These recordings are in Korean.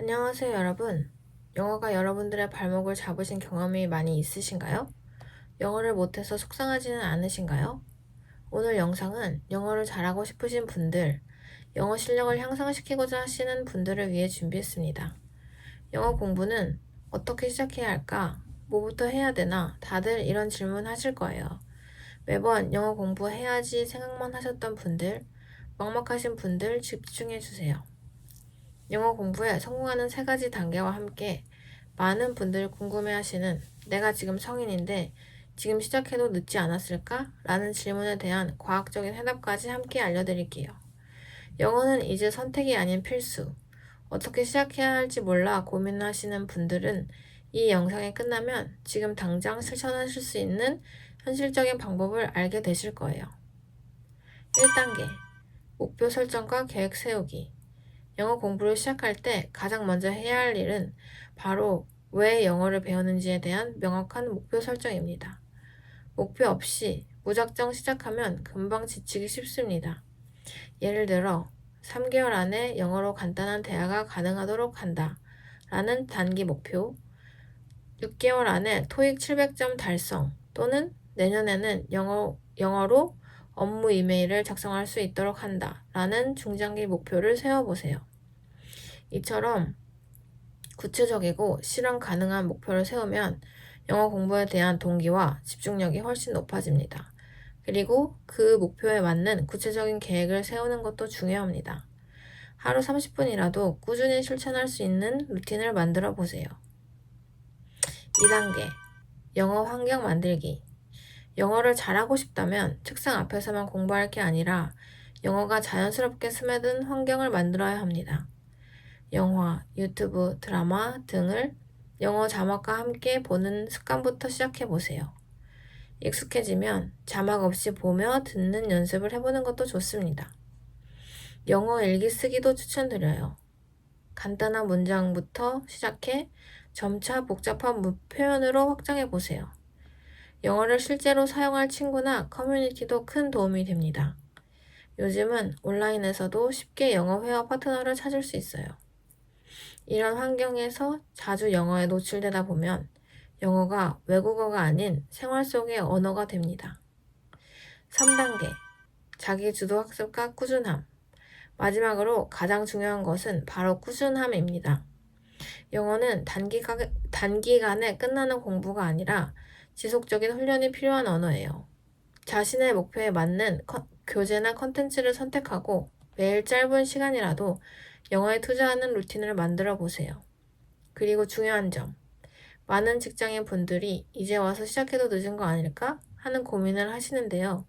안녕하세요, 여러분. 영어가 여러분들의 발목을 잡으신 경험이 많이 있으신가요? 영어를 못해서 속상하지는 않으신가요? 오늘 영상은 영어를 잘하고 싶으신 분들, 영어 실력을 향상시키고자 하시는 분들을 위해 준비했습니다. 영어 공부는 어떻게 시작해야 할까? 뭐부터 해야 되나? 다들 이런 질문 하실 거예요. 매번 영어 공부해야지 생각만 하셨던 분들, 막막하신 분들 집중해 주세요. 영어 공부에 성공하는 3가지 단계와 함께 많은 분들이 궁금해하시는 내가 지금 성인인데 지금 시작해도 늦지 않았을까? 라는 질문에 대한 과학적인 해답까지 함께 알려드릴게요. 영어는 이제 선택이 아닌 필수. 어떻게 시작해야 할지 몰라 고민하시는 분들은 이 영상이 끝나면 지금 당장 실천하실 수 있는 현실적인 방법을 알게 되실 거예요. 1단계. 목표 설정과 계획 세우기. 영어 공부를 시작할 때 가장 먼저 해야 할 일은 바로 왜 영어를 배우는지에 대한 명확한 목표 설정입니다. 목표 없이 무작정 시작하면 금방 지치기 쉽습니다. 예를 들어 3개월 안에 영어로 간단한 대화가 가능하도록 한다 라는 단기 목표, 6개월 안에 토익 700점 달성 또는 내년에는 영어로 업무 이메일을 작성할 수 있도록 한다 라는 중장기 목표를 세워보세요. 이처럼 구체적이고 실현 가능한 목표를 세우면 영어 공부에 대한 동기와 집중력이 훨씬 높아집니다. 그리고 그 목표에 맞는 구체적인 계획을 세우는 것도 중요합니다. 하루 30분이라도 꾸준히 실천할 수 있는 루틴을 만들어 보세요. 2단계. 영어 환경 만들기. 영어를 잘하고 싶다면 책상 앞에서만 공부할 게 아니라 영어가 자연스럽게 스며든 환경을 만들어야 합니다. 영화, 유튜브, 드라마 등을 영어 자막과 함께 보는 습관부터 시작해보세요. 익숙해지면 자막 없이 보며 듣는 연습을 해보는 것도 좋습니다. 영어 일기 쓰기도 추천드려요. 간단한 문장부터 시작해 점차 복잡한 표현으로 확장해보세요. 영어를 실제로 사용할 친구나 커뮤니티도 큰 도움이 됩니다. 요즘은 온라인에서도 쉽게 영어 회화 파트너를 찾을 수 있어요. 이런 환경에서 자주 영어에 노출되다 보면 영어가 외국어가 아닌 생활 속의 언어가 됩니다. 3단계. 자기주도 학습과 꾸준함. 마지막으로 가장 중요한 것은 바로 꾸준함입니다. 영어는 단기간에 끝나는 공부가 아니라 지속적인 훈련이 필요한 언어예요. 자신의 목표에 맞는 교재나 컨텐츠를 선택하고 매일 짧은 시간이라도 영어에 투자하는 루틴을 만들어 보세요. 그리고 중요한 점, 많은 직장인 분들이 이제 와서 시작해도 늦은 거 아닐까 하는 고민을 하시는데요.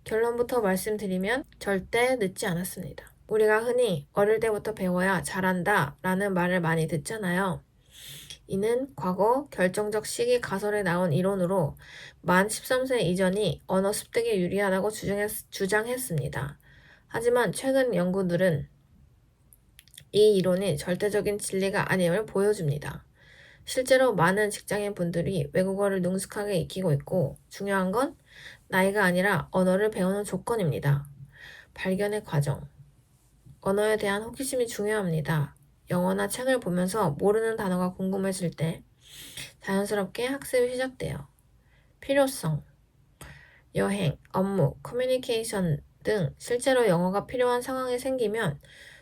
결론부터 말씀드리면 절대 늦지 않았습니다. 우리가 흔히 어릴 때부터 배워야 잘한다 라는 말을 많이 듣잖아요. 이는 과거 결정적 시기 가설에 나온 이론으로 만 13세 이전이 언어 습득에 유리하다고 주장했습니다. 하지만 최근 연구들은 이 이론이 절대적인 진리가 아님을 보여줍니다. 실제로 많은 직장인 분들이 외국어를 능숙하게 익히고 있고 중요한 건 나이가 아니라 언어를 배우는 조건입니다. 발견의 과정. 언어에 대한 호기심이 중요합니다. 영어나 책을 보면서 모르는 단어가 궁금해질 때 자연스럽게 학습이 시작돼요. 필요성. 여행, 업무, 커뮤니케이션 등 실제로 영어가 필요한 상황이 생기면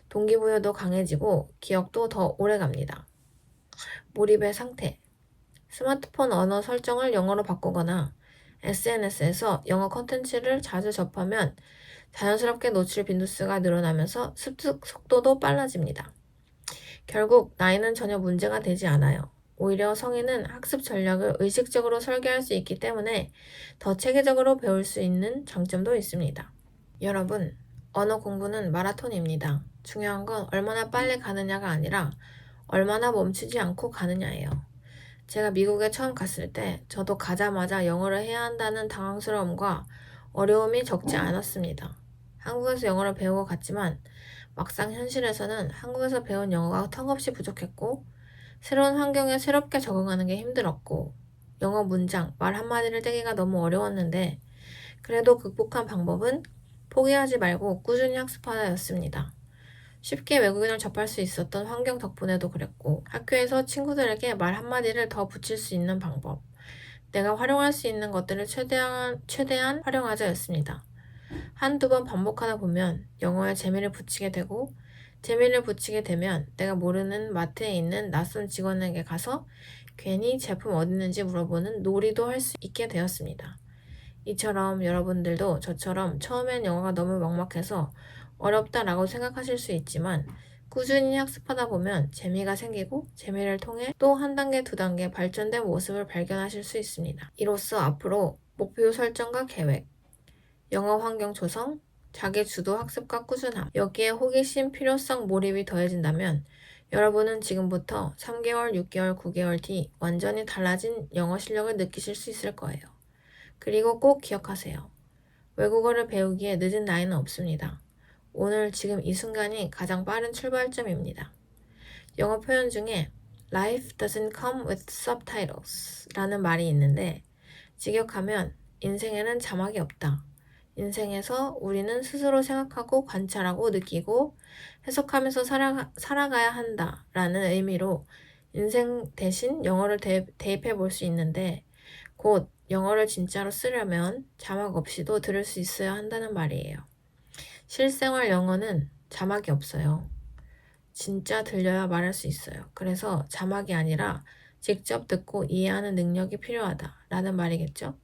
동기부여도 강해지고 기억도 더 오래 갑니다. 몰입의 상태. 스마트폰 언어 설정을 영어로 바꾸거나 SNS에서 영어 컨텐츠를 자주 접하면 자연스럽게 노출 빈도수가 늘어나면서 습득 속도도 빨라집니다. 결국 나이는 전혀 문제가 되지 않아요. 오히려 성인은 학습 전략을 의식적으로 설계할 수 있기 때문에 더 체계적으로 배울 수 있는 장점도 있습니다. 여러분, 언어 공부는 마라톤입니다. 중요한 건 얼마나 빨리 가느냐가 아니라 얼마나 멈추지 않고 가느냐예요. 제가 미국에 처음 갔을 때 저도 가자마자 영어를 해야 한다는 당황스러움과 어려움이 적지 않았습니다. 한국에서 영어를 배우고 갔지만 막상 현실에서는 한국에서 배운 영어가 턱없이 부족했고 새로운 환경에 새롭게 적응하는 게 힘들었고 영어 문장, 말 한마디를 떼기가 너무 어려웠는데 그래도 극복한 방법은 포기하지 말고 꾸준히 학습하다였습니다. 쉽게 외국인을 접할 수 있었던 환경 덕분에도 그랬고, 학교에서 친구들에게 말 한마디를 더 붙일 수 있는 방법, 내가 활용할 수 있는 것들을 최대한 활용하자였습니다. 한두 번 반복하다 보면 영어에 재미를 붙이게 되고, 재미를 붙이게 되면 내가 모르는 마트에 있는 낯선 직원에게 가서 괜히 제품 어디 있는지 물어보는 놀이도 할 수 있게 되었습니다. 이처럼 여러분들도 저처럼 처음엔 영어가 너무 막막해서 어렵다라고 생각하실 수 있지만 꾸준히 학습하다 보면 재미가 생기고 재미를 통해 또 한 단계, 두 단계 발전된 모습을 발견하실 수 있습니다. 이로써 앞으로 목표 설정과 계획, 영어 환경 조성, 자기 주도 학습과 꾸준함, 여기에 호기심, 필요성, 몰입이 더해진다면 여러분은 지금부터 3개월, 6개월, 9개월 뒤 완전히 달라진 영어 실력을 느끼실 수 있을 거예요. 그리고 꼭 기억하세요. 외국어를 배우기에 늦은 나이는 없습니다. 오늘 지금 이 순간이 가장 빠른 출발점입니다. 영어 표현 중에 Life doesn't come with subtitles 라는 말이 있는데 직역하면 인생에는 자막이 없다. 인생에서 우리는 스스로 생각하고 관찰하고 느끼고 해석하면서 살아가야 한다 라는 의미로 인생 대신 영어를 대입해 볼 수 있는데 곧 영어를 진짜로 쓰려면 자막 없이도 들을 수 있어야 한다는 말이에요. 실생활 영어는 자막이 없어요. 진짜 들려야 말할 수 있어요. 그래서 자막이 아니라 직접 듣고 이해하는 능력이 필요하다라는 말이겠죠.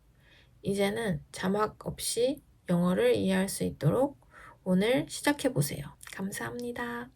이제는 자막 없이 영어를 이해할 수 있도록 오늘 시작해 보세요. 감사합니다.